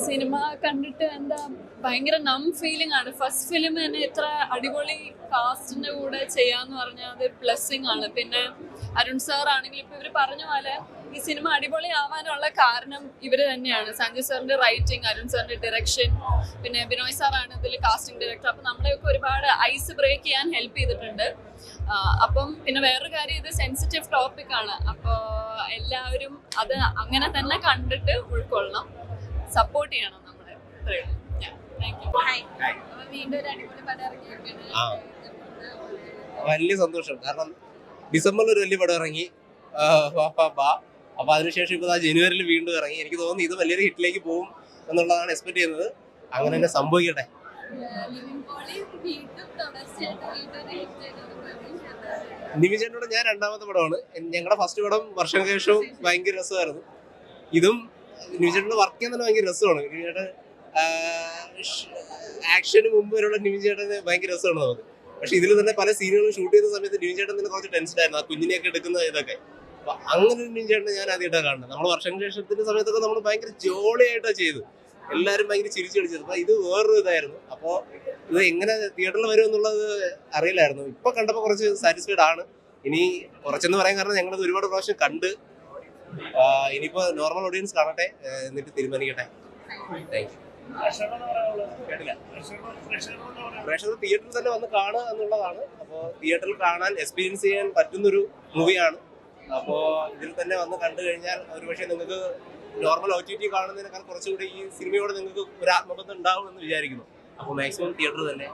Cinema കണ്ടിട്ട് എന്താ ഭയങ്കര നം ഫീലിംഗ് ആണ്. ഫസ്റ്റ് ഫിലിം തന്നെ ഇത്ര അടിപൊളി കാസ്റ്റിന്റെ കൂടെ ചെയ്യാന്ന് പറഞ്ഞാൽ അത് ബ്ലെസ്സിങ് ആണ്. പിന്നെ അരുൺ സാർ ആണെങ്കിൽ ഇപ്പൊ ഇവര് പറഞ്ഞ പോലെ ഈ സിനിമ അടിപൊളി ആവാനുള്ള കാരണം ഇവര് തന്നെയാണ്. സഞ്ജയ് സാറിന്റെ റൈറ്റിംഗ്, അരുൺ സാറിന്റെ ഡയറക്ഷൻ, പിന്നെ ബിനോയ് സാറാണ് ഇതിൽ കാസ്റ്റിംഗ് ഡയറക്ടർ. അപ്പൊ നമ്മളെയൊക്കെ ഒരുപാട് ഐസ് ബ്രേക്ക് ചെയ്യാൻ ഹെൽപ്പ് ചെയ്തിട്ടുണ്ട്. അപ്പം പിന്നെ വേറൊരു കാര്യം, ഇത് സെൻസിറ്റീവ് ടോപ്പിക് ആണ്. അപ്പോൾ എല്ലാവരും അത് അങ്ങനെ തന്നെ കണ്ടിട്ട് ഉൾക്കൊള്ളണം, സപ്പോർട്ട് ചെയ്യണം നമ്മളെ. വീണ്ടും ഒരു അടിപൊളി പടം ഇറങ്ങിയിരിക്കുകയാണ്. വലിയ സന്തോഷം. കാരണം ഡിസംബറിൽ ഒരു വലിയ പടം ഇറങ്ങി, അപ്പൊ അതിനുശേഷം ഇപ്പൊ ജനുവരിയിൽ വീണ്ടും ഇറങ്ങി. എനിക്ക് തോന്നുന്നു ഇത് വലിയൊരു ഹിറ്റിലേക്ക് പോകും എന്നുള്ളതാണ് എക്സ്പെക്ട് ചെയ്യുന്നത്. അങ്ങനെ തന്നെ സംഭവിക്കട്ടെ. നിവിൻ ചേട്ടനോട് ഞാൻ രണ്ടാമത്തെ പടമാണ്. ഞങ്ങളുടെ ഫസ്റ്റ് പടം വർഷങ്ങൾക്ക് ശേഷവും ഭയങ്കര രസമായിരുന്നു. ഇതും നിവിൻ ചേട്ടനോട് വർക്ക് ചെയ്യാൻ തന്നെ ഭയങ്കര രസമാണ്. നിവിൻ ചേട്ടൻ ആക്ഷന് മുമ്പ് വരെയുള്ള നിവിൻ ചേട്ടന് ഭയങ്കര രസമാണ് നമുക്ക്. പക്ഷെ ഇതിൽ തന്നെ പല സീനുകളും ഷൂട്ട് ചെയ്ത സമയത്ത് നിവിൻ ചേട്ടൻ തന്നെ കുറച്ച് ടെൻഷൻ ആയിരുന്നു, ആ കുഞ്ഞിനെയൊക്കെ എടുക്കുന്ന ഇതൊക്കെ. അപ്പൊ അങ്ങനെ ഒരു നിവിൻ ചേട്ടനെ ഞാൻ ആദ്യമായിട്ടാണ് കാണുന്നത്. നമ്മൾ വർഷങ്ങൾക്ക് ശേഷത്തിന്റെ സമയത്തൊക്കെ നമ്മൾ ഭയങ്കര ജോളിയായിട്ടാണ് ചെയ്തു, എല്ലാവരും ഭയങ്കര ചിരിച്ചു കളിച്ചത്. അപ്പൊ ഇത് വേറൊരു ഇതായിരുന്നു. അപ്പോൾ ഇത് എങ്ങനെ തിയേറ്ററിൽ വരും എന്നുള്ളത് അറിയില്ലായിരുന്നു. ഇപ്പൊ കണ്ടപ്പോൾ കുറച്ച് സാറ്റിസ്ഫൈഡ് ആണ്. ഇനി കുറച്ചെന്ന് പറയാൻ കാരണം ഞങ്ങളത് ഒരുപാട് പ്രാവശ്യം കണ്ട്, ഇനിയിപ്പോ നോർമൽ ഓഡിയൻസ് കാണട്ടെ, എന്നിട്ട് തീരുമാനിക്കട്ടെ. Thank you. പ്രേക്ഷകർ തിയേറ്ററിൽ തന്നെ വന്ന് കാണുക എന്നുള്ളതാണ്. അപ്പോൾ തിയേറ്ററിൽ കാണാൻ എക്സ്പീരിയൻസ് ചെയ്യാൻ പറ്റുന്നൊരു മൂവിയാണ്. അപ്പോൾ ഇതിൽ തന്നെ വന്ന് കണ്ടു കഴിഞ്ഞാൽ ഒരുപക്ഷെ നിങ്ങൾക്ക് നോർമൽ OTT കാണുന്നതിനേക്കാൾ കുറച്ചുകൂടി ഈ സിനിമയോട് നിങ്ങൾക്ക് ഒരു ആത്മബന്ധം ഉണ്ടാവും എന്ന് വിചാരിക്കുന്നു. അപ്പോൾ മാക്സിമം തിയേറ്റർ തന്നെ